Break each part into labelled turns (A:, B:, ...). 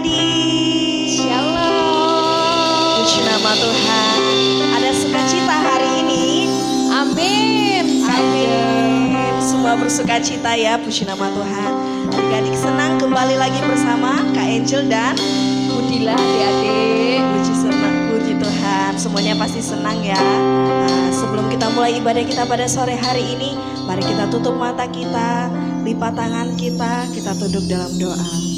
A: adik-adik.
B: Shalom.
A: Puji nama Tuhan. Ada sukacita hari ini.
B: Amin.
A: Amin. Semua bersukacita ya, puji nama Tuhan. Adik-adik senang kembali lagi bersama Kak Angel dan
B: Budila adik-adik.
A: Puji Tuhan. Semuanya pasti senang ya. Nah, sebelum kita mulai ibadah kita pada sore hari ini, mari kita tutup mata kita, lipat tangan kita tunduk dalam doa.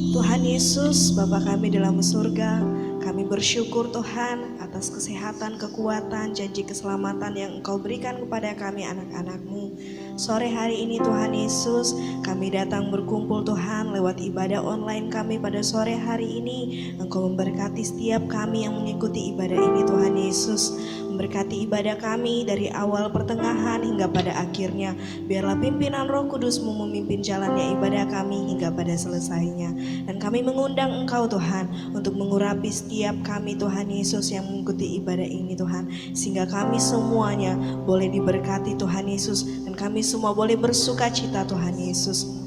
A: Tuhan Yesus, Bapa kami dalam surga, kami bersyukur Tuhan atas kesehatan, kekuatan, janji keselamatan yang Engkau berikan kepada kami anak-anak-Mu. Sore hari ini Tuhan Yesus, kami datang berkumpul Tuhan lewat ibadah online kami pada sore hari ini. Engkau memberkati setiap kami yang mengikuti ibadah ini Tuhan Yesus. Memberkati ibadah kami dari awal pertengahan hingga pada akhirnya. Biarlah pimpinan Roh Kudus-Mu memimpin jalannya ibadah kami hingga pada selesainya. Dan kami mengundang Engkau Tuhan untuk mengurapi setiap kami Tuhan Yesus yang mengikuti ibadah ini Tuhan. Sehingga kami semuanya boleh diberkati Tuhan Yesus. Dan kami semua boleh bersuka cita Tuhan Yesus.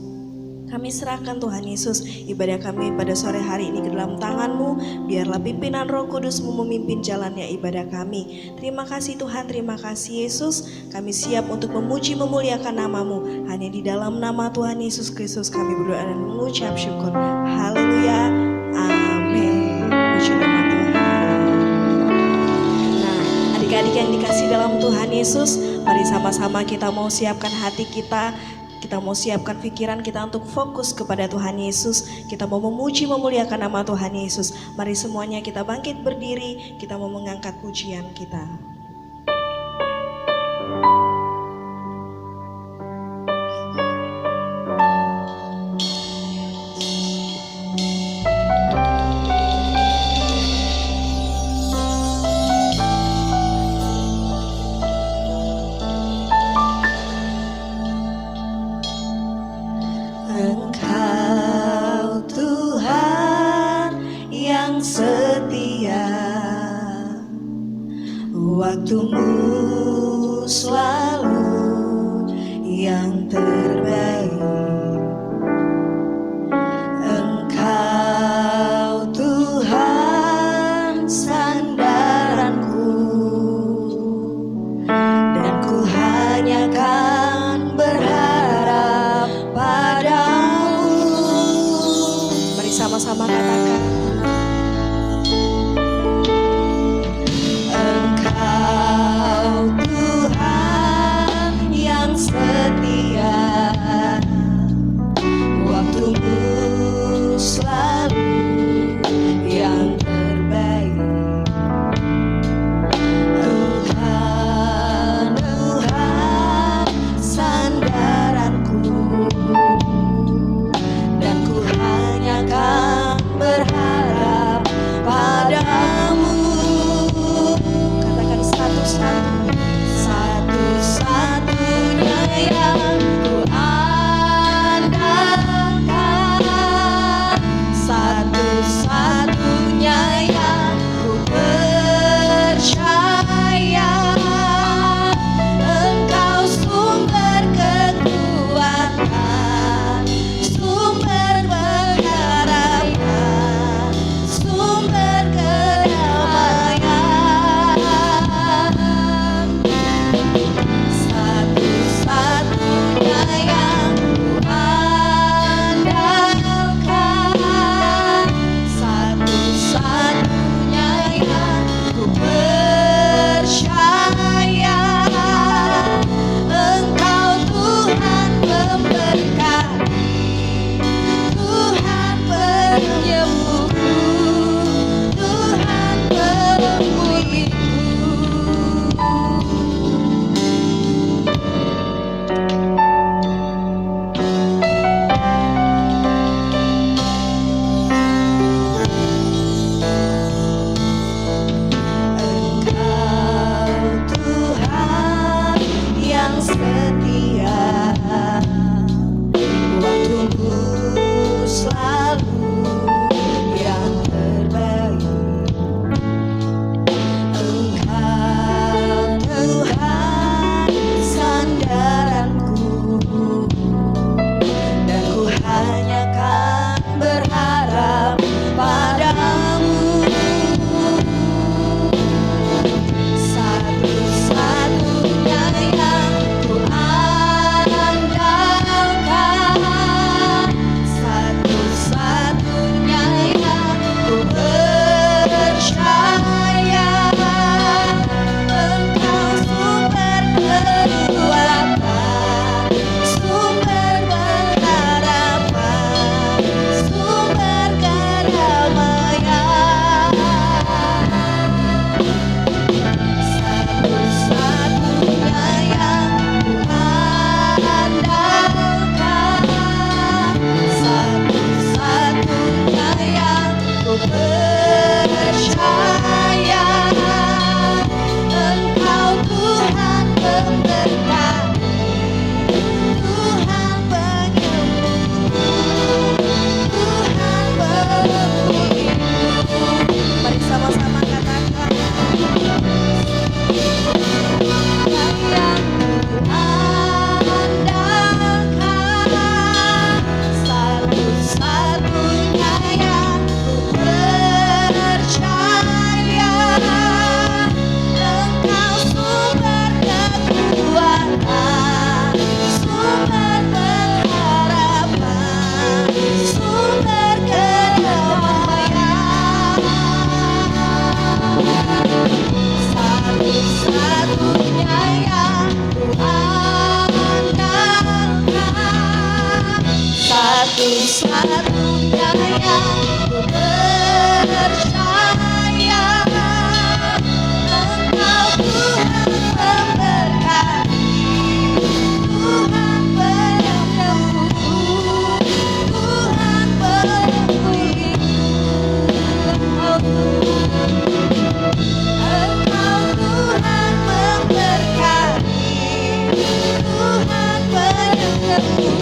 A: Kami serahkan Tuhan Yesus ibadah kami pada sore hari ini ke dalam tangan-Mu. Biarlah pimpinan Roh Kudus-Mu memimpin jalannya ibadah kami. Terima kasih Tuhan, terima kasih Yesus. Kami siap untuk memuji memuliakan nama-Mu. Hanya di dalam nama Tuhan Yesus Kristus kami berdoa dan mengucap syukur. Haleluya, amin. Puji nama Tuhan. Nah, adik-adik yang dikasih dalam Tuhan Yesus, mari sama-sama kita mau siapkan hati kita. Kita mau siapkan pikiran kita untuk fokus kepada Tuhan Yesus. Kita mau memuji memuliakan nama Tuhan Yesus. Mari semuanya kita bangkit berdiri. Kita mau mengangkat pujian kita. Engkau Tuhan yang setia, waktu-Mu selalu yang terbaik. Engkau Tuhan sandaranku, dan ku hanya kan berharap padamu. Mari sama-sama katakan. Engkau Tuhan yang setia, percaya Engkau sumber kekuatan, sumber pengharapan, sumber kedamaian. Satu-satunya yang ku andalkan, satu-satunya yang ku percaya. Engkau Tuhan pemberkati, Tuhan penyembuhku, Tuhan pemulihku. Mari sama-sama katakan, yang ku andalkan, satu-satunya yang ku percaya. Engkau sumber kekuatan, sumber pengharapan, sumber kedamaian. Satu-satunya yang ku andalkan, satu-satunya yang ku percaya. Engkau Tuhan pemberkati, Tuhan penyembuhku, Tuhan pemulihku. Engkau Tuhan memberkati, Tuhan penyembuhku,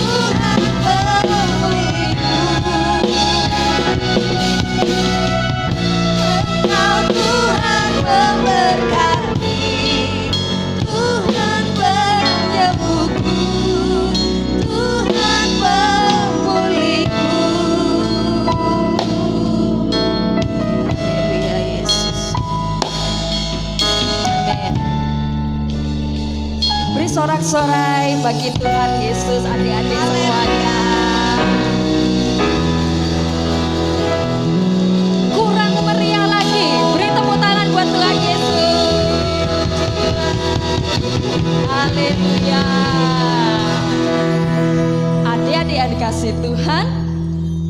A: Tuhan pemulihku. Engkau Tuhan memberkati, Tuhan penyembuhku, Tuhan pemulihku. Haleluya Yesus.
B: Amin. Beri sorak-sorai bagi Tuhan Yesus, adik-adik semuanya. Kurang meriah lagi, beri tepuk tangan buat Tuhan Yesus. Haleluya. Adik-adik yang dikasih Tuhan,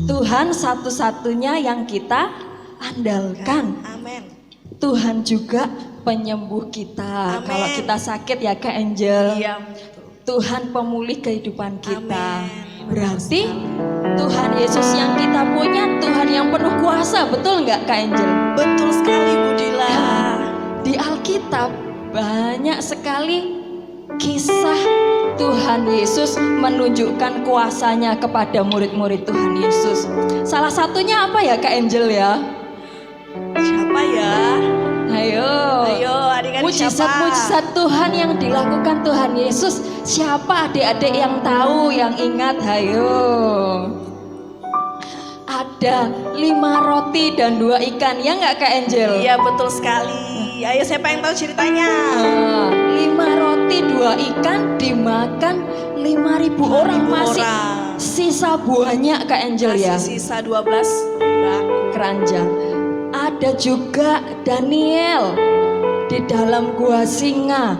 B: Tuhan satu-satunya yang kita andalkan.
A: Amin.
B: Tuhan juga penyembuh kita.
A: Amin.
B: Kalau kita sakit ya Kak Angel.
A: Iya.
B: Tuhan pemulih kehidupan kita.
A: Amin.
B: Berarti Tuhan Yesus yang kita punya Tuhan yang penuh kuasa, betul nggak Kak Angel?
A: Betul sekali Bu Dila.
B: Di Alkitab banyak sekali kisah Tuhan Yesus menunjukkan kuasanya kepada murid-murid Tuhan Yesus. Salah satunya apa ya Kak Angel ya?
A: Siapa ya?
B: Ayo.
A: Ayo adik-adik
B: Mujizat-mujizat Tuhan yang dilakukan Tuhan Yesus. Siapa adik-adik yang tahu, yang ingat? Ayo. Ada 5 roti dan 2 ikan, ya nggak Kak Angel?
A: Iya betul sekali. Ayo siapa yang tahu ceritanya?
B: 5 roti 2 ikan dimakan 5.000 orang, masih
A: orang.
B: sisa banyak Kak Angel ya.
A: Masih sisa 12 baku.
B: Keranjang. Ada juga Daniel di dalam gua singa,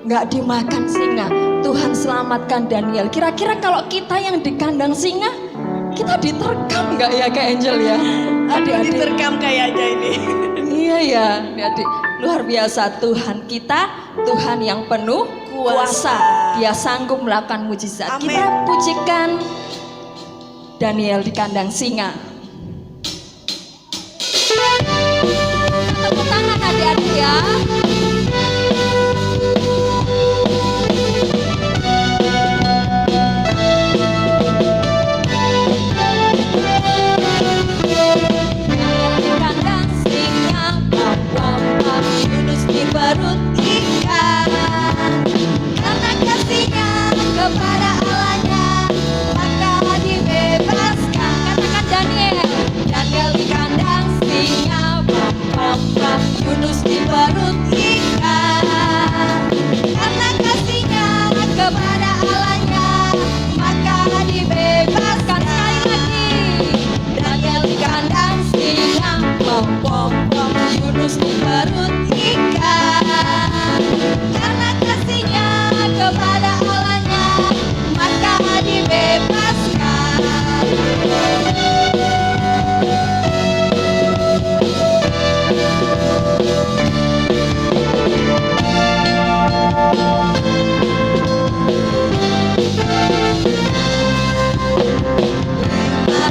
B: nggak dimakan singa. Tuhan selamatkan Daniel. Kira-kira kalau kita yang di kandang singa, kita diterkam nggak ya Kak Angel ya? Adik-adik.
A: Diterkam kayaknya ini.
B: Iya ya, adik. Luar biasa Tuhan kita, Tuhan yang penuh kuasa. Dia sanggup melakukan mujizat.
A: Amin.
B: Kita pujikan Daniel di kandang singa. Tepuk tangan adik-adik ya. Di kandang singa, bam-bam, Yunus diperut ikan. Karena kasihnya kepada Allahnya, maka dibebaskan. Katakan Daniel, Daniel di kandang singa, bam-bam, Yunus diperut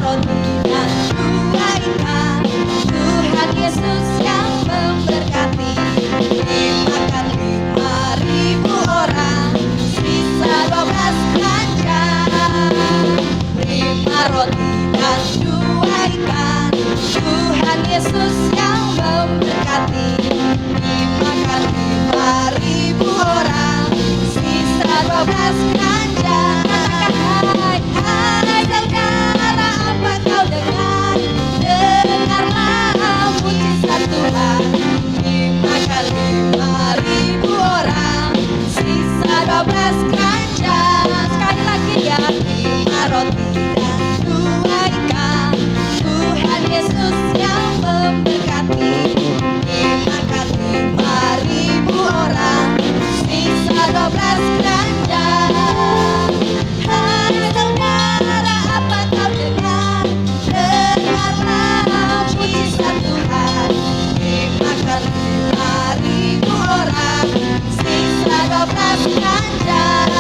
B: roti dan dua ikan, Tuhan Yesus yang memberkati. Dimakan 5.000 orang, sisa 12 keranjang. 5 roti dan 2 ikan, Tuhan Yesus yang memberkati. Dimakan 5.000 orang, sisa 12 keranjang. Katakan hai saudara, apa kau dengar? Dengarlah mujizat Tuhan. Dimakan 5.000 orang, sisa 12 keranjang. Sekali lagi ya, 5 roti dan 2 ikan, Tuhan Yesus yang memberkati. Dimakan 5.000 orang, sisa 12 keranjang. Hai saudara, apa kau dengar? Dengarlah mujizat Tuhan. Dimakan 5.000 orang, sisa 12 keranjang.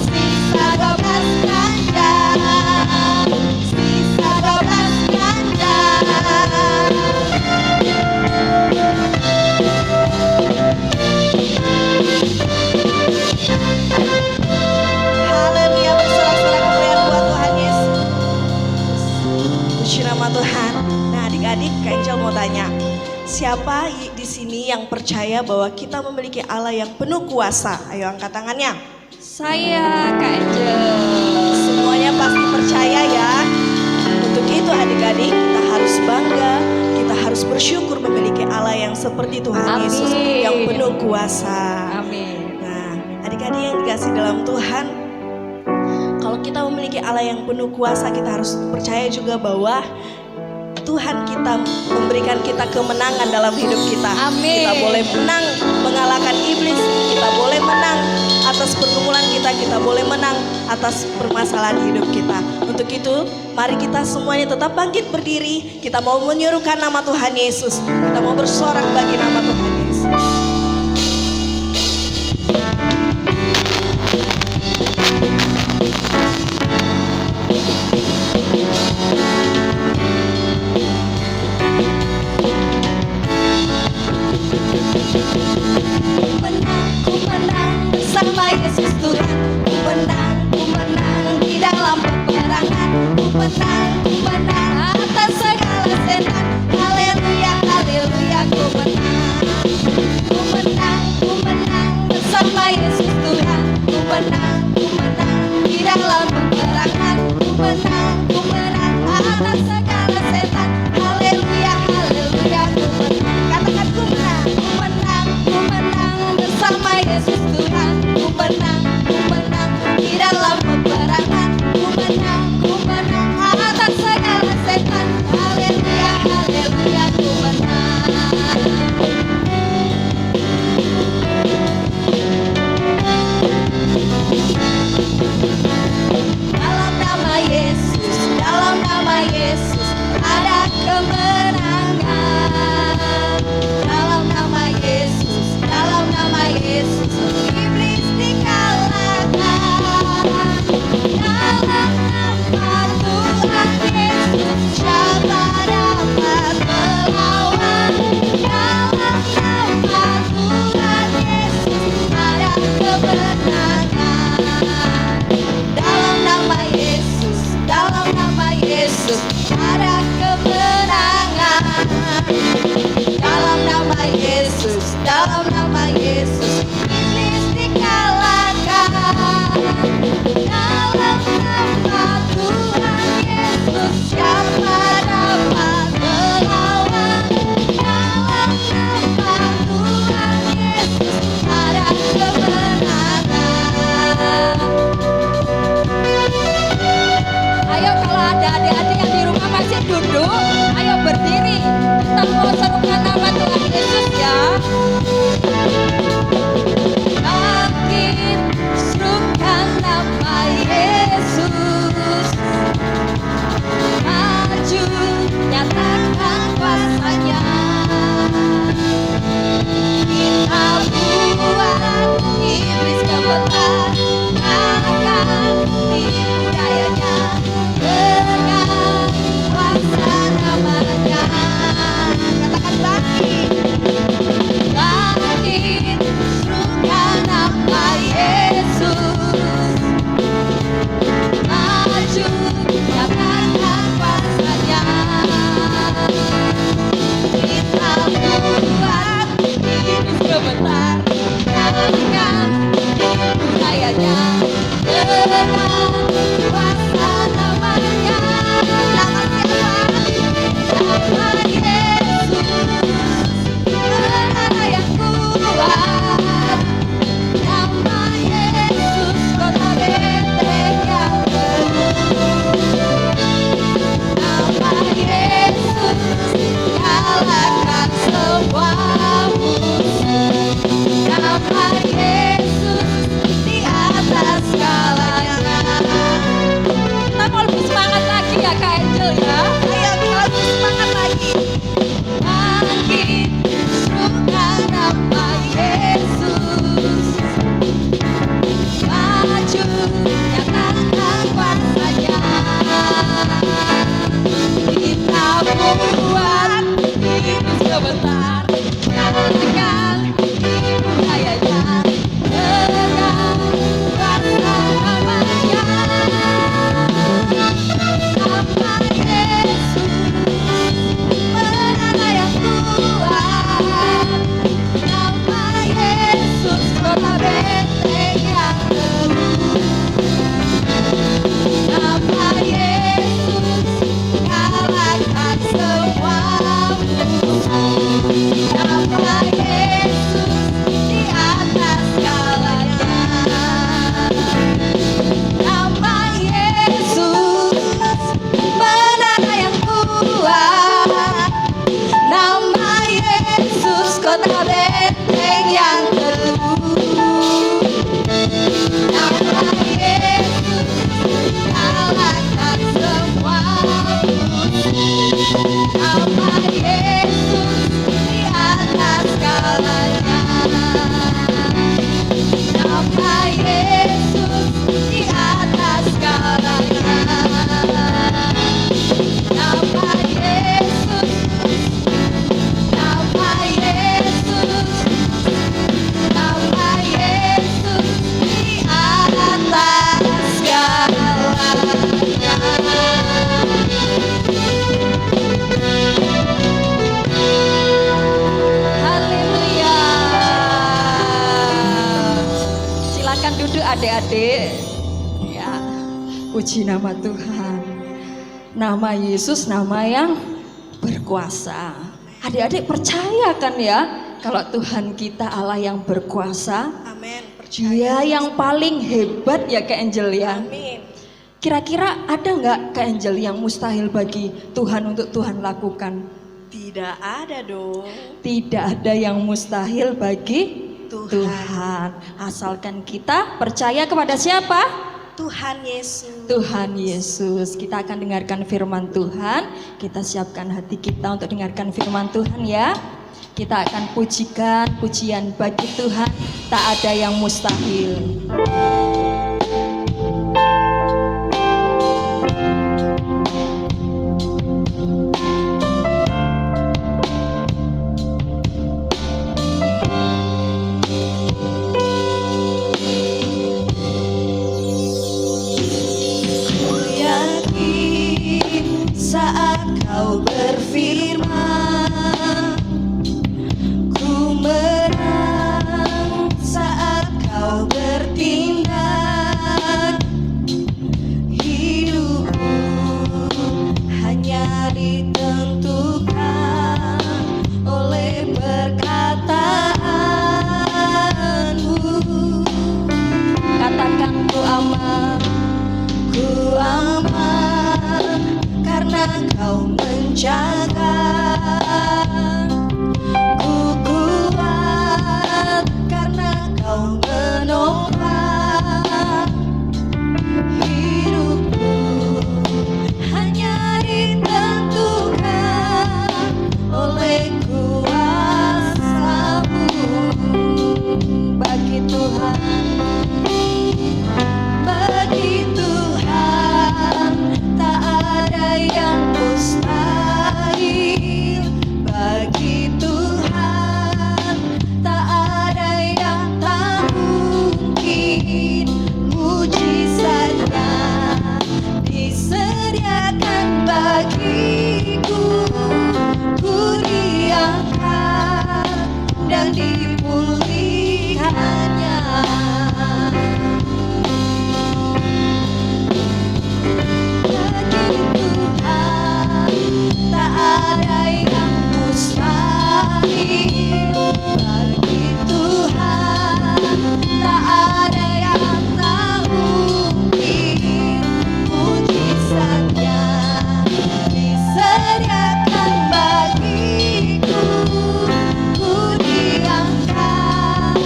B: Sisa 12 keranjang. Sisa 12 keranjang.
A: Haleluya, bersorak-sorak kemuliaan buat Tuhan Yesus. Puji nama Tuhan. Nah, adik-adik, Kak Angel mau tanya, siapa di sini yang percaya bahwa kita memiliki Allah yang penuh kuasa? Ayo angkat tangannya.
B: Saya Kak Angel.
A: Semuanya pasti percaya ya. Untuk itu adik-adik, kita harus bangga, kita harus bersyukur memiliki Allah yang seperti Tuhan
B: Amin.
A: Yesus yang penuh kuasa.
B: Amin.
A: Nah, adik-adik yang dikasih dalam Tuhan, kalau kita memiliki Allah yang penuh kuasa, kita harus percaya juga bahwa Tuhan kita memberikan kita kemenangan dalam hidup kita.
B: Amin.
A: Kita boleh menang mengalahkan iblis, kita boleh menang atas pergumulan kita boleh menang atas permasalahan hidup kita. Untuk itu, mari kita semuanya tetap bangkit berdiri. Kita mau menyuruhkan nama Tuhan Yesus. Kita mau bersorak bagi nama Tuhan Yesus.
B: Ku menang bersama Yesus Tuhan. Ku menang di dalam peperangan. Ku menang atas segala setan. Haleluya, haleluya, ku menang. adik-adik. Ya, puji nama Tuhan. Nama Yesus nama yang berkuasa. Adik-adik percaya kan ya kalau Tuhan kita Allah yang berkuasa.
A: Amin.
B: Dia yang paling hebat ya Kak Angel ya.
A: Amin.
B: Kira-kira ada nggak Kak Angel yang mustahil bagi Tuhan untuk Tuhan lakukan?
A: Tidak ada dong.
B: Tidak ada yang mustahil bagi
A: Tuhan.
B: Tuhan. Asalkan kita percaya kepada siapa?
A: Tuhan Yesus.
B: Tuhan Yesus. Kita akan dengarkan firman Tuhan. Kita siapkan hati kita untuk dengarkan firman Tuhan ya. Kita akan pujikan pujian bagi Tuhan. Tak ada yang mustahil.
A: Saat kau berfirman, ku menang. Saat kau bertindak, hidupku hanya ditentukan oleh perkataanmu.
B: Katakan ku aman.
A: Ku aman karena kau menjaga. Ku kuat karena kau menopang. Hidupku hanya ditentukan oleh kuasa-Mu.
B: Bagi Tuhan,
A: bagi Tuhan tak ada yang mustahil. Bagi Tuhan tak ada yang tak mungkin. Mujizatnya disediakan bagiku. Ku diangkat dan dipulihkannya. Bagi Tuhan tak ada yang mustahil. Bagi Tuhan tak ada yang tak mungkin. Mujizatnya disediakan bagiku. Ku diangkat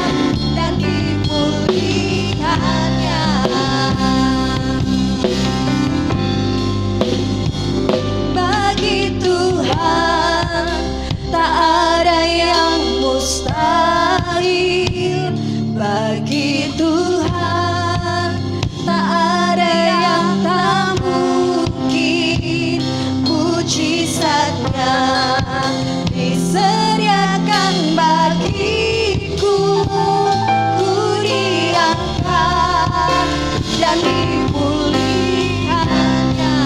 A: dan dipulihkannya. Bagi Tuhan tak ada yang mustahil. Bagi Tuhan tak ada yang tak mungkin. Mujizatnya disediakan bagiku. Ku diangkat dan dipulihkannya.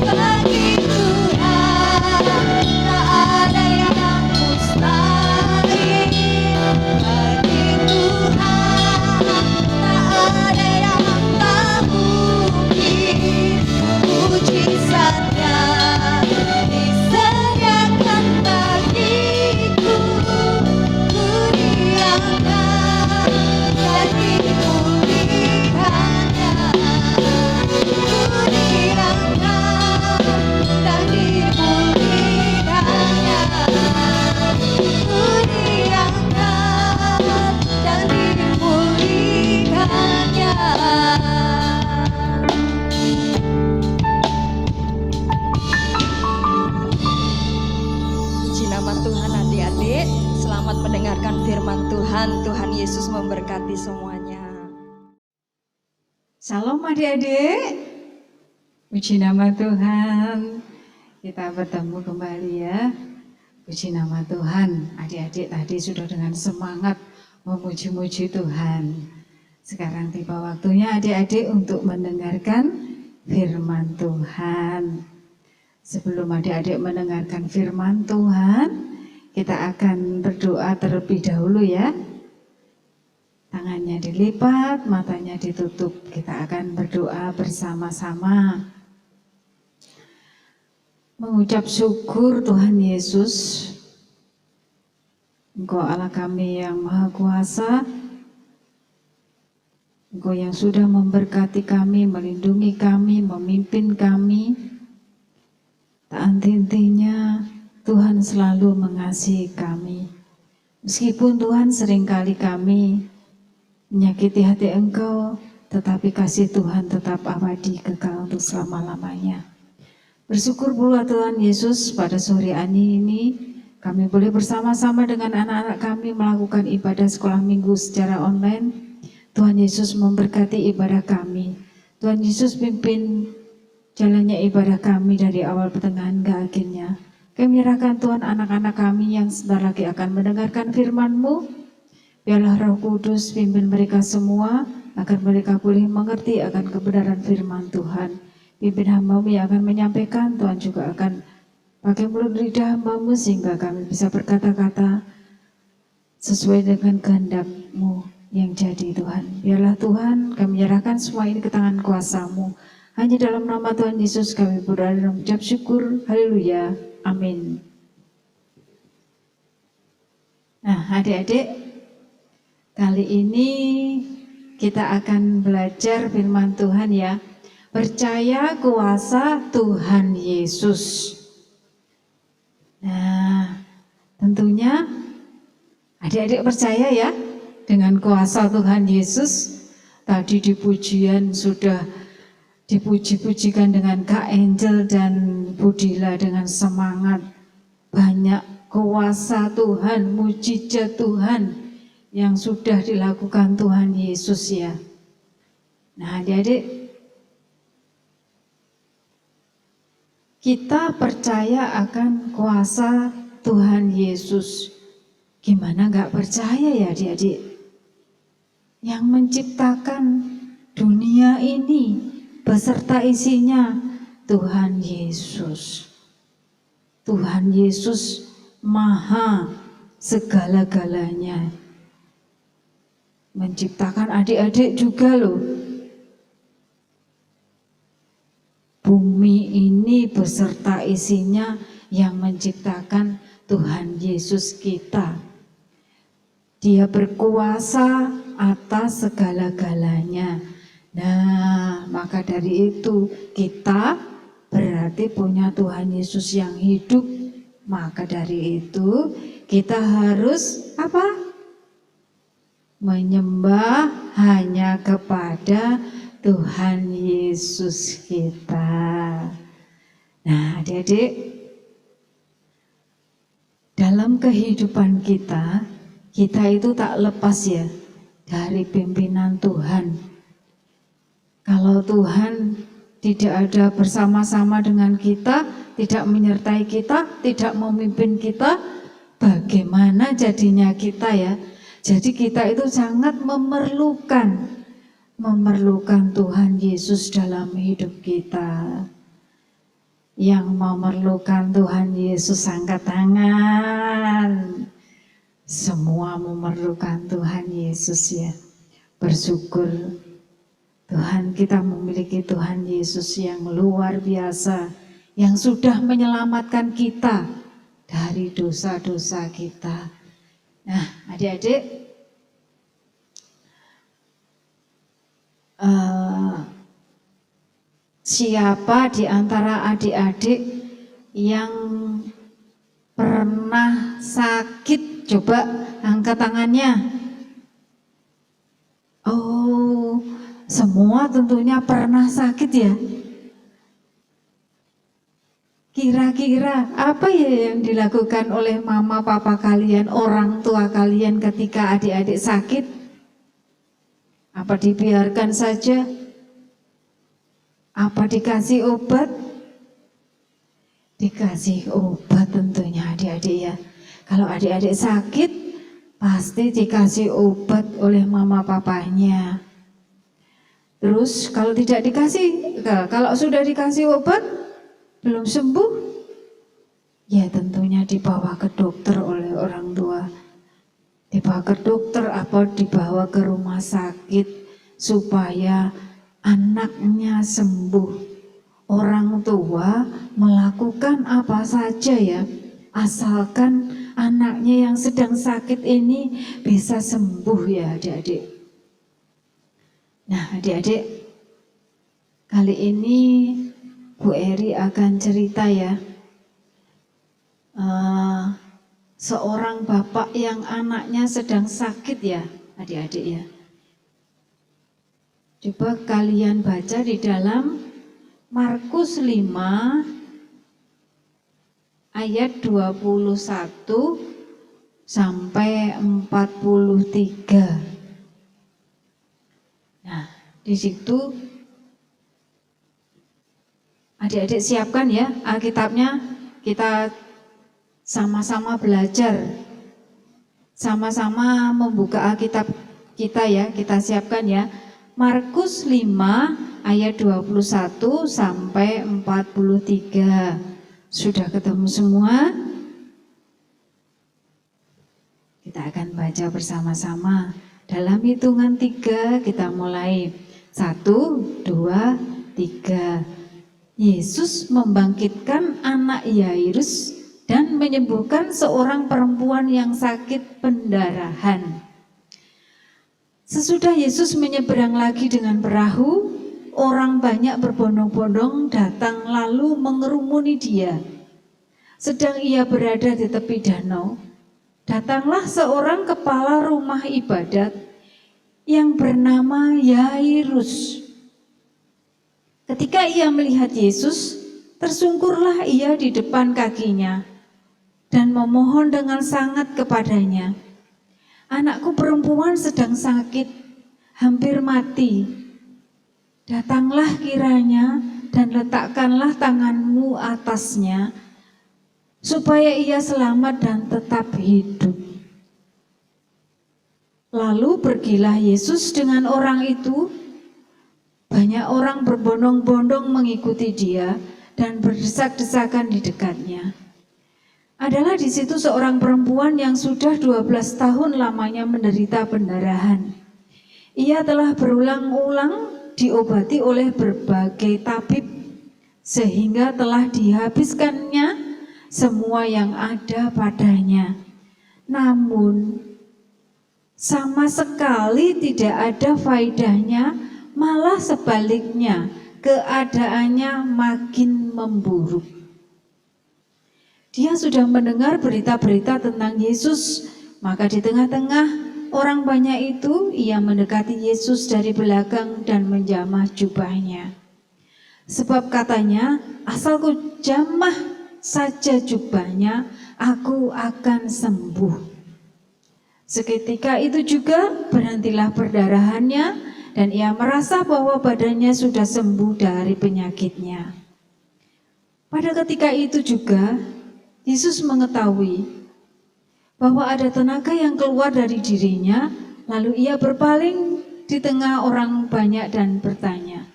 A: Bagi Tuhan tak ada yang mustahil. Bagi Tuhan tak ada yang tak mungkin. Mujizatnya disediakan bagiku. Ku diangkat dan dipulihkannya. Ku diangkat dan dipulihkannya. Ku diangkat dan dipulihkannya.
B: puji nama Tuhan adik-adik. Selamat mendengarkan firman Tuhan. Tuhan Yesus memberkati semuanya.
C: Salam adik-adik, puji nama Tuhan. Kita bertemu kembali ya. Puji nama Tuhan. Adik-adik tadi sudah dengan semangat memuji-muji Tuhan. Sekarang tiba waktunya adik-adik untuk mendengarkan firman Tuhan. Sebelum adik-adik mendengarkan firman Tuhan, kita akan berdoa terlebih dahulu ya. Tangannya dilipat, matanya ditutup. Kita akan berdoa bersama-sama. Mengucap syukur Tuhan Yesus, Engkau Allah kami yang Maha Kuasa, Engkau yang sudah memberkati kami, melindungi kami, memimpin kami. Tak henti-hentinya Tuhan selalu mengasihi kami. Meskipun Tuhan seringkali kami menyakiti hati Engkau, tetapi kasih Tuhan tetap abadi kekal untuk selama-lamanya. Bersyukur pula Tuhan Yesus, pada sore hari ini kami boleh bersama-sama dengan anak-anak kami melakukan ibadah sekolah minggu secara online. Tuhan Yesus memberkati ibadah kami. Tuhan Yesus pimpin jalannya ibadah kami dari awal pertengahan ke akhirnya. Kami menyerahkan Tuhan anak-anak kami yang sebentar lagi akan mendengarkan firman-Mu. Biarlah Roh Kudus pimpin mereka semua agar mereka boleh mengerti akan kebenaran firman Tuhan. Pimpin hamba-Mu yang akan menyampaikan, Tuhan juga akan pakai mulut lidah hamba-Mu sehingga kami bisa berkata-kata sesuai dengan kehendak-Mu yang jadi Tuhan. Biarlah Tuhan kami menyerahkan semua ini ke tangan kuasa-Mu. Hanya dalam nama Tuhan Yesus kami berdoa dan mengucap syukur. Haleluya. Amin. Nah, adik-adik, kali ini kita akan belajar firman Tuhan ya. Percaya kuasa Tuhan Yesus. Nah, tentunya adik-adik percaya ya dengan kuasa Tuhan Yesus. Tadi di pujian sudah dipuji-pujikan dengan Kak Angel dan Budila dengan semangat. Banyak kuasa Tuhan, mujizat Tuhan yang sudah dilakukan Tuhan Yesus ya. Nah, adik-adik, kita percaya akan kuasa Tuhan Yesus. Gimana gak percaya ya adik-adik? Yang menciptakan dunia ini beserta isinya Tuhan Yesus. Tuhan Yesus maha segala-galanya. Menciptakan adik-adik juga loh. Bumi ini beserta isinya yang menciptakan Tuhan Yesus kita. Dia berkuasa atas segala-galanya. Nah, maka dari itu kita berarti punya Tuhan Yesus yang hidup. Maka dari itu kita harus apa? Menyembah hanya kepada Tuhan Yesus kita. Nah, adik-adik, dalam kehidupan kita itu tak lepas ya dari pimpinan Tuhan. Kalau Tuhan tidak ada bersama-sama dengan kita, tidak menyertai kita, tidak memimpin kita, bagaimana jadinya kita ya? Jadi kita itu sangat memerlukan Tuhan Yesus dalam hidup kita. Yang memerlukan Tuhan Yesus angkat tangan. Semua memerlukan Tuhan Yesus ya. Bersyukur Tuhan, kita memiliki Tuhan Yesus yang luar biasa, yang sudah menyelamatkan kita dari dosa-dosa kita. Nah, adik-adik, siapa di antara adik-adik yang pernah sakit? Coba angkat tangannya. Oh, semua tentunya pernah sakit ya. Kira-kira apa ya yang dilakukan oleh mama papa kalian, orang tua kalian ketika adik-adik sakit? Apa dibiarkan saja? Apa dikasih obat? Dikasih obat tentunya adik-adik ya. Kalau adik-adik sakit, pasti dikasih obat oleh mama papanya. Terus kalau tidak dikasih, kalau sudah dikasih obat, belum sembuh, ya tentunya dibawa ke dokter oleh orang tua. Dibawa ke dokter apa dibawa ke rumah sakit supaya anaknya sembuh. Orang tua melakukan apa saja ya, asalkan anaknya yang sedang sakit ini bisa sembuh ya adik-adik. Nah adik-adik, kali ini Bu Eri akan cerita ya, seorang bapak yang anaknya sedang sakit ya adik-adik ya. Coba kalian baca di dalam Markus 5 ayat 21 sampai 43. Nah, di situ adik-adik siapkan ya Alkitabnya, kita sama-sama belajar. Sama-sama membuka Alkitab kita ya, kita siapkan ya. Markus 5 ayat 21 sampai 43. Sudah ketemu semua? Kita akan baca bersama-sama. Dalam hitungan 3 kita mulai. 1, 2, 3. Yesus membangkitkan anak Yairus dan menyembuhkan seorang perempuan yang sakit pendarahan. Sesudah Yesus menyeberang lagi dengan perahu, orang banyak berbondong-bondong datang lalu mengerumuni dia. Sedang ia berada di tepi danau, datanglah seorang kepala rumah ibadat yang bernama Yairus. Ketika ia melihat Yesus, tersungkurlah ia di depan kakinya dan memohon dengan sangat kepadanya, "Anakku perempuan sedang sakit, hampir mati. Datanglah kiranya dan letakkanlah tanganmu atasnya, supaya ia selamat dan tetap hidup." Lalu pergilah Yesus dengan orang itu. Banyak orang berbondong-bondong mengikuti dia dan berdesak-desakan di dekatnya. Adalah di situ seorang perempuan yang sudah 12 tahun lamanya menderita pendarahan. Ia telah berulang-ulang diobati oleh berbagai tabib, sehingga telah dihabiskannya semua yang ada padanya. Namun sama sekali tidak ada faedahnya, malah sebaliknya keadaannya makin memburuk. Dia sudah mendengar berita-berita tentang Yesus, maka di tengah-tengah orang banyak itu ia mendekati Yesus dari belakang dan menjamah jubahnya. Sebab katanya, asal ku jamah saja jubahnya, aku akan sembuh. Seketika itu juga berhentilah perdarahannya dan ia merasa bahwa badannya sudah sembuh dari penyakitnya. Pada ketika itu juga Yesus mengetahui bahwa ada tenaga yang keluar dari dirinya, lalu ia berpaling di tengah orang banyak dan bertanya,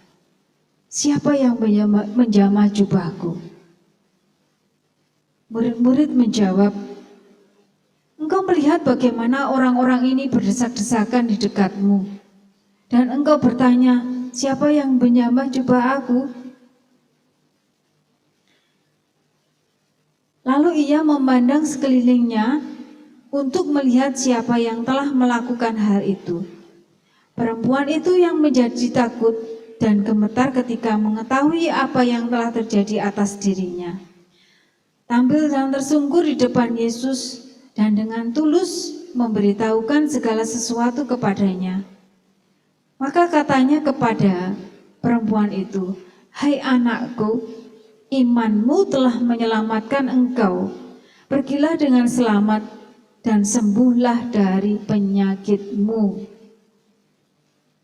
C: "Siapa yang menjamah jubahku?" Murid-murid menjawab, "Engkau melihat bagaimana orang-orang ini berdesak-desakan di dekatmu, dan engkau bertanya, siapa yang menjamah jubah aku?" Lalu ia memandang sekelilingnya untuk melihat siapa yang telah melakukan hal itu. Perempuan itu yang menjadi takut dan gemetar ketika mengetahui apa yang telah terjadi atas dirinya. Tampil dan tersungkur di depan Yesus dan dengan tulus memberitahukan segala sesuatu kepadanya. Maka katanya kepada perempuan itu, "Hai anakku, imanmu telah menyelamatkan engkau. Pergilah dengan selamat dan sembuhlah dari penyakitmu."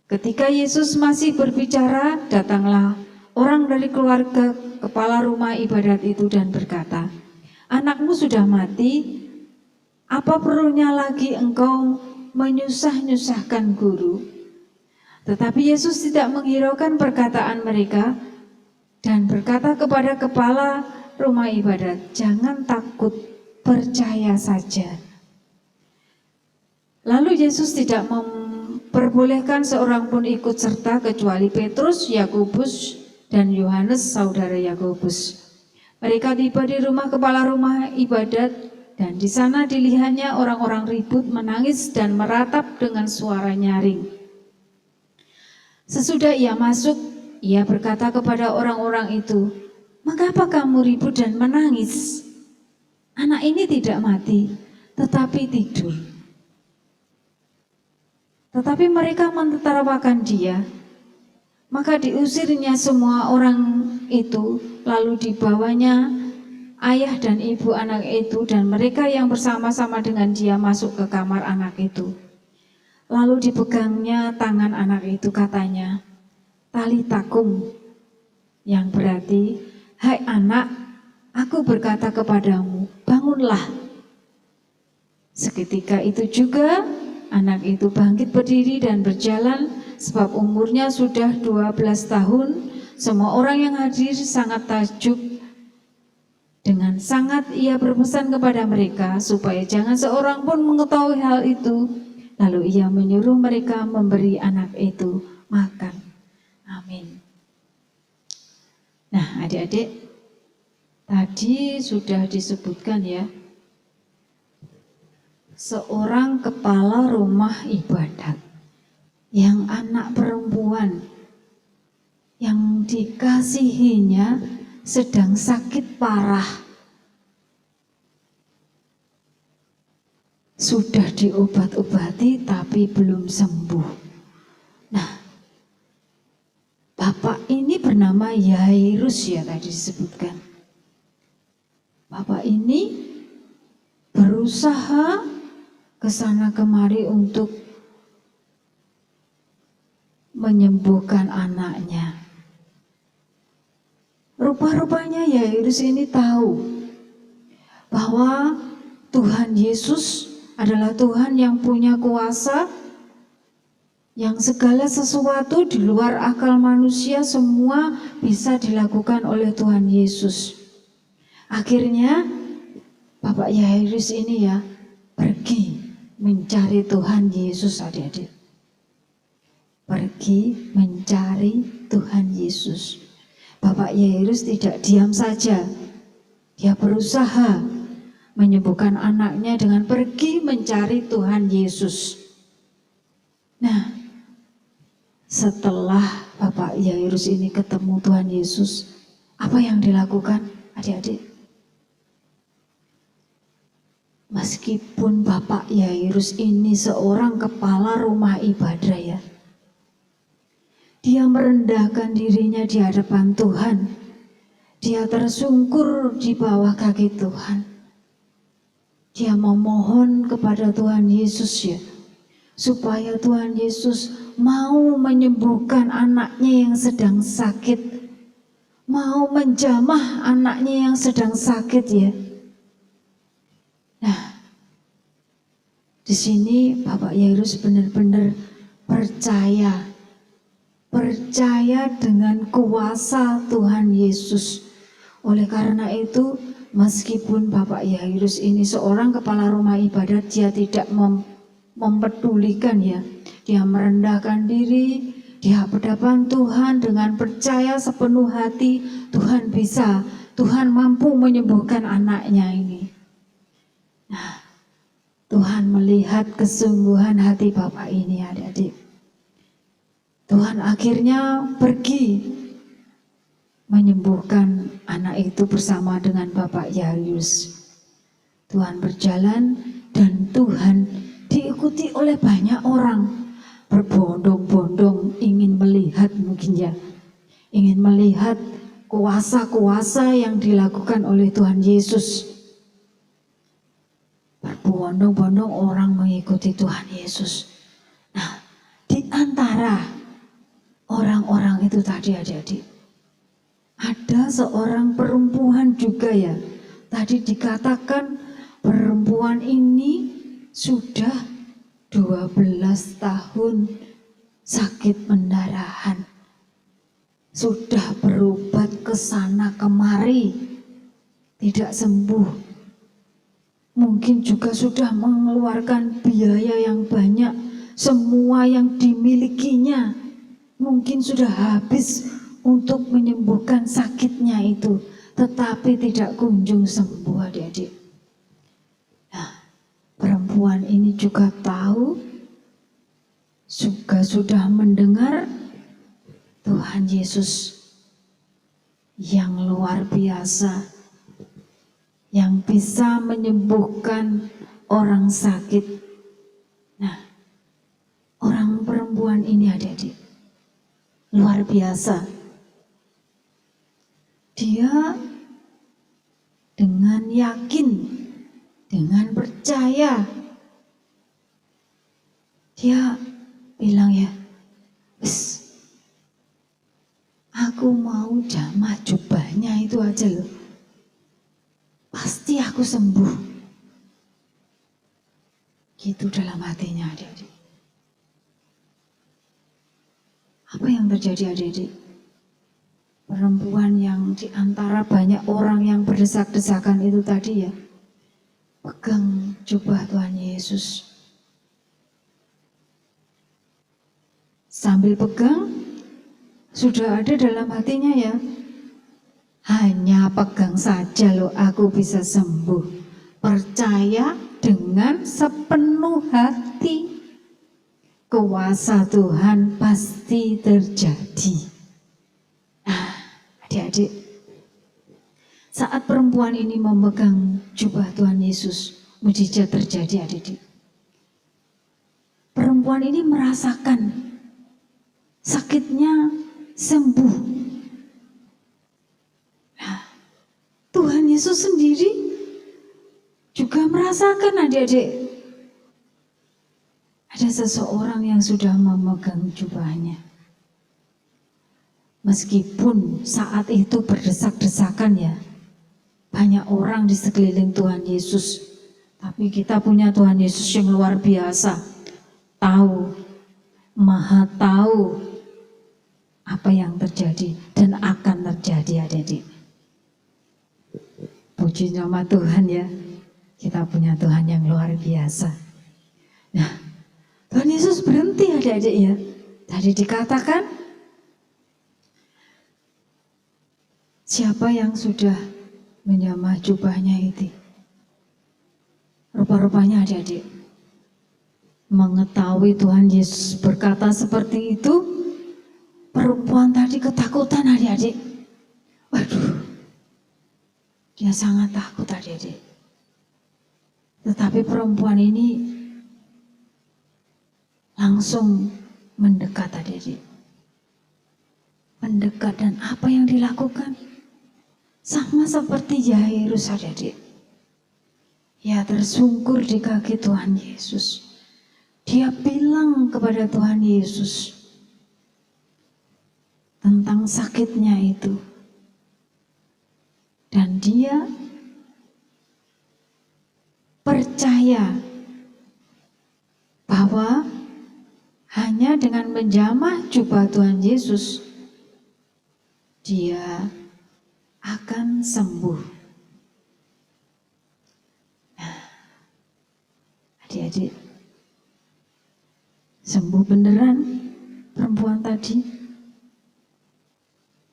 C: Ketika Yesus masih berbicara, datanglah orang dari keluarga kepala rumah ibadat itu dan berkata, "Anakmu sudah mati, apa perlunya lagi engkau menyusah-nyusahkan guru?" Tetapi Yesus tidak menghiraukan perkataan mereka dan berkata kepada kepala rumah ibadat, "Jangan takut, percaya saja." Lalu Yesus tidak memperbolehkan seorang pun ikut serta kecuali Petrus, Yakobus, dan Yohanes, saudara Yakobus. Mereka tiba di rumah kepala rumah ibadat, dan di sana dilihatnya orang-orang ribut, menangis dan meratap dengan suara nyaring. Sesudah ia masuk, ia berkata kepada orang-orang itu, "Mengapa kamu ribut dan menangis? Anak ini tidak mati, tetapi tidur." Tetapi mereka mentertawakan dia. Maka diusirnya semua orang itu, lalu dibawanya ayah dan ibu anak itu dan mereka yang bersama-sama dengan dia masuk ke kamar anak itu. Lalu dipegangnya tangan anak itu, katanya, "Talita kum," yang berarti, "Hai anak, aku berkata kepadamu, bangunlah." Seketika itu juga anak itu bangkit berdiri dan berjalan, sebab umurnya sudah 12 tahun. Semua orang yang hadir sangat takjub. Dengan sangat ia berpesan kepada mereka supaya jangan seorang pun mengetahui hal itu. Lalu ia menyuruh mereka memberi anak itu makan. Amin. Nah, adik-adik, tadi sudah disebutkan ya, seorang kepala rumah ibadat yang anak perempuan yang dikasihinya sedang sakit parah, sudah diobat-obati tapi belum sembuh. Nah, bapak ini bernama Yairus ya, tadi disebutkan. Bapak ini berusaha kesana kemari untuk menyembuhkan anaknya. Rupa-rupanya Yairus ini tahu bahwa Tuhan Yesus adalah Tuhan yang punya kuasa, yang segala sesuatu di luar akal manusia semua bisa dilakukan oleh Tuhan Yesus. Akhirnya Bapak Yairus ini ya pergi mencari Tuhan Yesus, adik-adik. Pergi mencari Tuhan Yesus. Bapak Yairus tidak diam saja. Dia berusaha menyembuhkan anaknya dengan pergi mencari Tuhan Yesus. Nah, setelah Bapak Yairus ini ketemu Tuhan Yesus, apa yang dilakukan, adik-adik? Meskipun Bapak Yairus ini seorang kepala rumah ibadah ya, dia merendahkan dirinya di hadapan Tuhan. Dia tersungkur di bawah kaki Tuhan. Dia memohon kepada Tuhan Yesus ya, supaya Tuhan Yesus mau menyembuhkan anaknya yang sedang sakit, mau menjamah anaknya yang sedang sakit ya. Nah, di sini Bapak Yairus benar-benar percaya dengan kuasa Tuhan Yesus. Oleh karena itu, meskipun Bapak Yairus ini seorang kepala rumah ibadat, dia tidak mempedulikan ya. Dia merendahkan diri di hadapan Tuhan dengan percaya sepenuh hati Tuhan bisa, Tuhan mampu menyembuhkan anaknya ini. Nah, Tuhan melihat kesungguhan hati Bapak ini, adik-adik. Tuhan akhirnya pergi menyembuhkan anak itu bersama dengan Bapak Yairus. Tuhan berjalan dan Tuhan diikuti oleh banyak orang, berbondong-bondong ingin melihat mungkin ya, ingin melihat kuasa-kuasa yang dilakukan oleh Tuhan Yesus. Berbondong-bondong orang mengikuti Tuhan Yesus. Nah, di antara orang-orang itu tadi adik-adik, ada seorang perempuan juga ya. Tadi dikatakan perempuan ini sudah 12 tahun sakit pendarahan. Sudah berobat ke sana kemari, tidak sembuh. mungkin juga sudah mengeluarkan biaya yang banyak, semua yang dimilikinya mungkin sudah habis untuk menyembuhkan sakitnya itu, tetapi tidak kunjung sembuh adik-adik. Nah, perempuan ini juga tahu, juga sudah mendengar Tuhan Yesus yang luar biasa, yang bisa menyembuhkan orang sakit. Nah, orang perempuan ini adik-adik luar biasa. Dia dengan yakin, dengan percaya, dia bilang ya, wis, aku mau jamah jubahnya itu aja loh, pasti aku sembuh. Gitu dalam hatinya adik-adik. Apa yang terjadi adik-adik? Perempuan yang diantara banyak orang yang berdesak-desakan itu tadi ya, pegang jubah Tuhan Yesus. Sambil pegang, sudah ada dalam hatinya ya, hanya pegang saja loh aku bisa sembuh. Percaya dengan sepenuh hati, kuasa Tuhan pasti terjadi. Nah, adik-adik, saat perempuan ini memegang jubah Tuhan Yesus, mujizat terjadi adik-adik. Perempuan ini merasakan sakitnya sembuh. Nah, Tuhan Yesus sendiri juga merasakan adik-adik. Ada seseorang yang sudah memegang jubahnya. Meskipun saat itu berdesak-desakan ya, banyak orang di sekeliling Tuhan Yesus. Tapi kita punya Tuhan Yesus yang luar biasa. Tahu, maha tahu apa yang terjadi dan akan terjadi adik-adik. Puji nama Tuhan ya, kita punya Tuhan yang luar biasa. Nah, Tuhan Yesus berhenti adik-adik ya. Tadi dikatakan, siapa yang sudah menjamah jubahnya itu? Rupa-rupanya adik-adik mengetahui Tuhan Yesus berkata seperti itu, perempuan tadi ketakutan adik-adik. Waduh, dia sangat takut adik-adik. Tetapi perempuan ini langsung mendekat adik-adik. Mendekat, dan apa yang dilakukan? Sama seperti Yairus adik-adik. Ya, tersungkur di kaki Tuhan Yesus. Dia bilang kepada Tuhan Yesus tentang sakitnya itu. Dan dia percaya bahwa hanya dengan menjamah jubah Tuhan Yesus, dia akan sembuh. Nah, adik-adik, sembuh beneran perempuan tadi.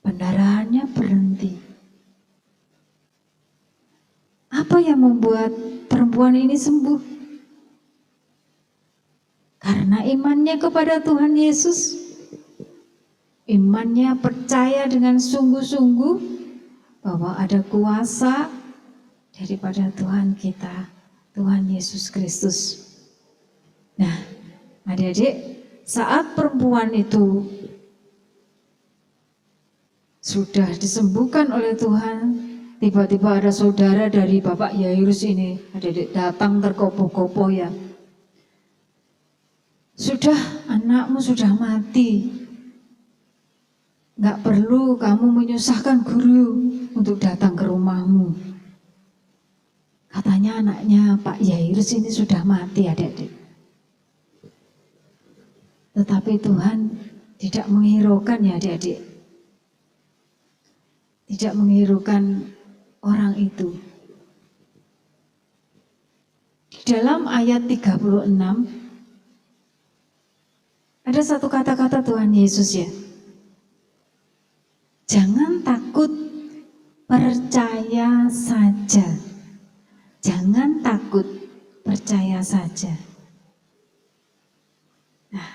C: Pendarahannya berhenti. Apa yang membuat perempuan ini sembuh? Karena imannya kepada Tuhan Yesus. Imannya percaya dengan sungguh-sungguh bahwa ada kuasa daripada Tuhan kita, Tuhan Yesus Kristus. Nah, adik-adik, saat perempuan itu sudah disembuhkan oleh Tuhan, tiba-tiba ada saudara dari Bapak Yairus ini, adik-adik, datang terkopoh-kopoh ya. Sudah, anakmu sudah mati. Nggak perlu kamu menyusahkan guru untuk datang ke rumahmu. Katanya anaknya Pak Yairus ini sudah mati adik-adik. Tetapi Tuhan tidak menghiraukan ya adik-adik. Tidak menghiraukan orang itu. dalam ayat 36 ada satu kata-kata Tuhan Yesus ya. Jangan takut, percaya saja. Jangan takut, percaya saja. Nah,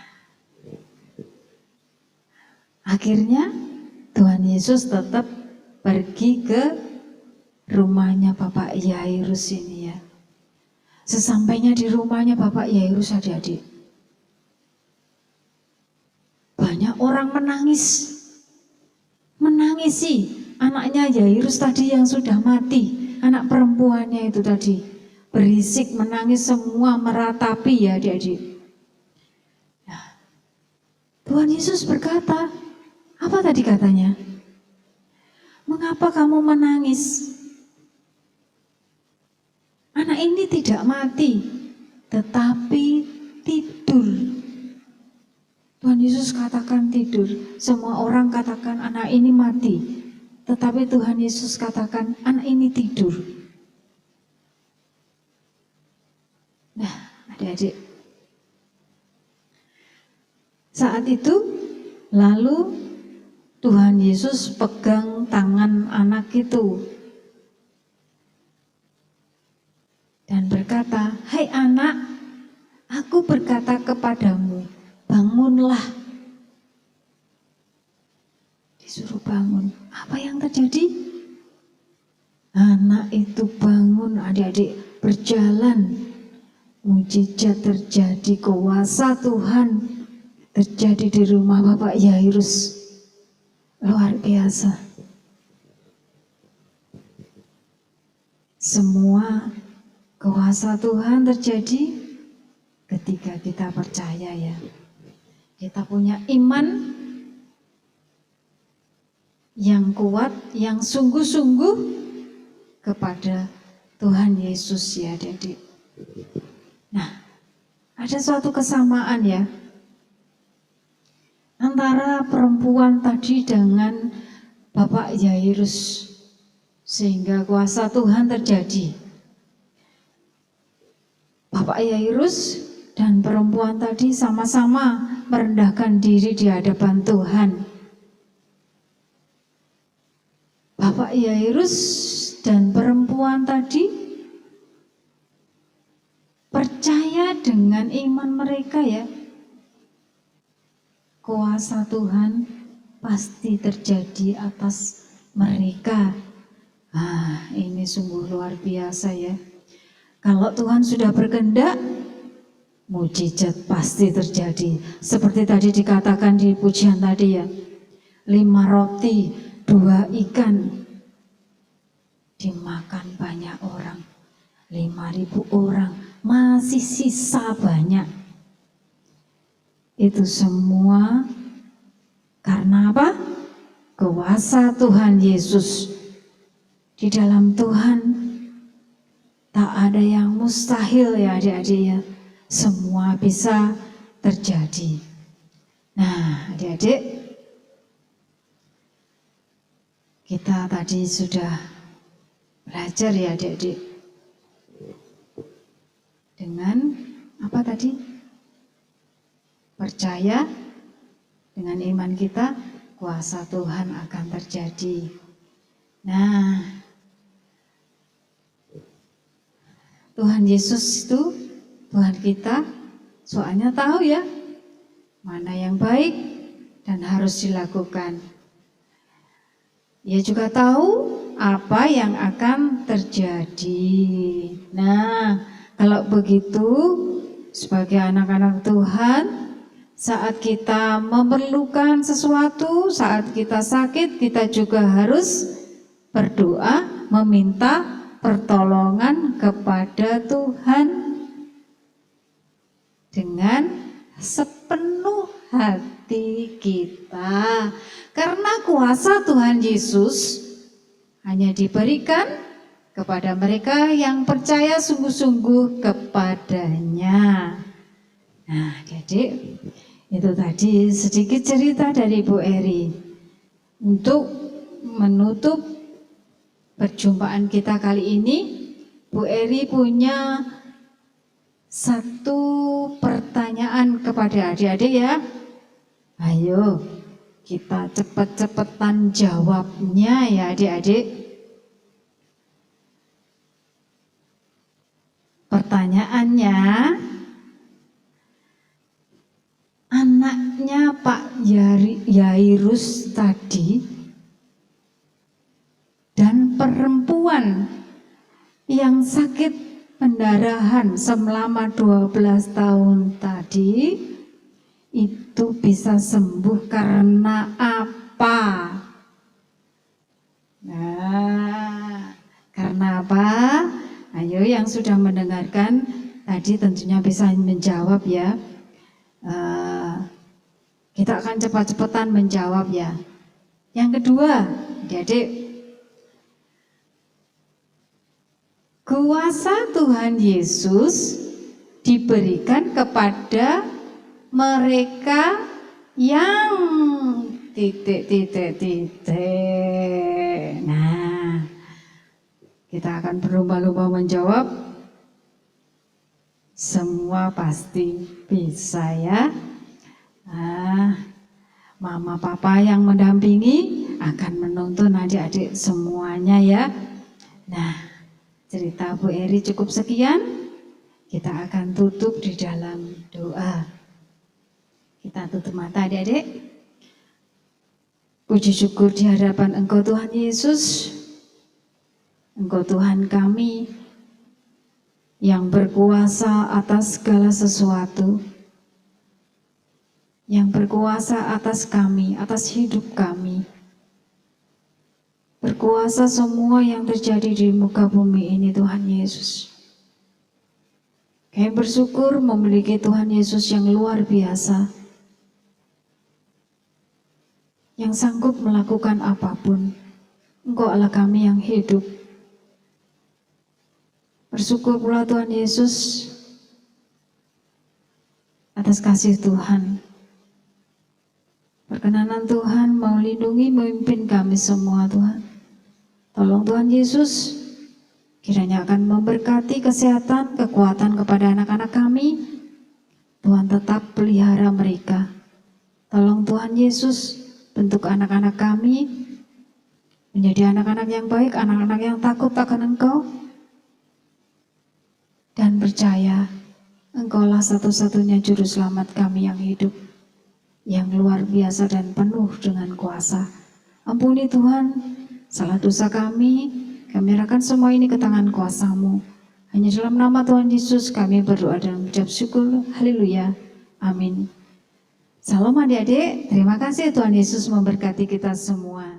C: akhirnya Tuhan Yesus tetap pergi ke rumahnya Bapak Yairus ini ya. Sesampainya di rumahnya Bapak Yairus, adik-adik, banyak orang menangisi anaknya Yairus tadi yang sudah mati, anak perempuannya itu tadi, berisik menangis semua meratapi ya adik-adik. Nah, Tuhan Yesus berkata, apa tadi katanya? Mengapa kamu menangis? Anak ini tidak mati, tetapi tidur. Tuhan Yesus katakan tidur. Semua orang katakan anak ini mati, tetapi Tuhan Yesus katakan anak ini tidur. Nah, adik-adik, saat itu lalu Tuhan Yesus pegang tangan anak itu dan berkata, "Hai anak, aku berkata kepadamu, bangunlah." Disuruh bangun. Apa yang terjadi? Anak itu bangun, adik-adik, berjalan. Mujizat terjadi, kuasa Tuhan terjadi di rumah Bapak Yairus. Luar biasa. Semua kuasa Tuhan terjadi ketika kita percaya ya. Kita punya iman yang kuat, yang sungguh-sungguh kepada Tuhan Yesus ya adik-adik. Nah, ada suatu kesamaan ya antara perempuan tadi dengan Bapak Yairus, sehingga kuasa Tuhan terjadi. Bapak Yairus dan perempuan tadi sama-sama merendahkan diri di hadapan Tuhan. Bapak Yairus dan perempuan tadi percaya dengan iman mereka ya. Kuasa Tuhan pasti terjadi atas mereka. Ini sungguh luar biasa ya. Kalau Tuhan sudah berkehendak, mujizat pasti terjadi. Seperti tadi dikatakan di pujian tadi ya, 5 roti, 2 ikan, dimakan banyak orang, 5.000 orang, masih sisa banyak. Itu semua karena apa? Kuasa Tuhan Yesus. Di dalam Tuhan tak ada yang mustahil ya adik-adik ya. Semua bisa terjadi. Nah adik-adik, kita tadi sudah belajar ya adik-adik. Dengan apa tadi? Percaya dengan iman kita, kuasa Tuhan akan terjadi. Nah, Tuhan Yesus itu Tuhan kita, soalnya tahu ya mana yang baik dan harus dilakukan. Ia juga tahu apa yang akan terjadi. Nah, kalau begitu sebagai anak-anak Tuhan, saat kita memerlukan sesuatu, saat kita sakit, kita juga harus berdoa, meminta pertolongan kepada Tuhan dengan sepenuh hati kita. Karena kuasa Tuhan Yesus hanya diberikan kepada mereka yang percaya sungguh-sungguh kepadanya. Nah, adik, itu tadi sedikit cerita dari Bu Eri. Untuk menutup perjumpaan kita kali ini, Bu Eri punya satu pertanyaan kepada adik-adik ya. Ayo kita cepet-cepetan jawabnya ya adik-adik. Pertanyaannya, anaknya Pak Yairus tadi dan perempuan yang sakit pendarahan selama 12 tahun tadi itu bisa sembuh karena apa? Nah, karena apa? Ayo yang sudah mendengarkan tadi tentunya bisa menjawab ya. Kita akan cepat-cepatan menjawab ya. Yang kedua, adik-adik, kuasa Tuhan Yesus diberikan kepada mereka yang titik. Nah, kita akan berlomba-lomba menjawab. Semua pasti bisa ya. Mama papa yang mendampingi akan menuntun adik-adik semuanya ya. Nah, cerita Bu Eri cukup sekian. Kita akan tutup di dalam doa. Kita tutup mata adik-adik. Puji syukur di hadapan Engkau Tuhan Yesus. Engkau Tuhan kami yang berkuasa atas segala sesuatu, yang berkuasa atas kami, atas hidup kami, berkuasa semua yang terjadi di muka bumi ini Tuhan Yesus. Kami bersyukur memiliki Tuhan Yesus yang luar biasa, yang sanggup melakukan apapun. Engkau Allah kami yang hidup. Bersyukur pula Tuhan Yesus atas kasih Tuhan. Perkenanan Tuhan melindungi, memimpin kami semua Tuhan. Tolong Tuhan Yesus, kiranya akan memberkati kesehatan, kekuatan kepada anak-anak kami. Tuhan tetap pelihara mereka. Tolong Tuhan Yesus, bentuk anak-anak kami menjadi anak-anak yang baik, anak-anak yang takut akan Engkau. Dan percaya Engkaulah satu-satunya juru selamat kami yang hidup, yang luar biasa dan penuh dengan kuasa. Ampuni Tuhan salah dosa kami serahkan semua ini ke tangan kuasa-Mu. Hanya dalam nama Tuhan Yesus kami berdoa dan mengucap syukur. Haleluya. Amin. Salam adik-adik, terima kasih Tuhan Yesus memberkati kita semua.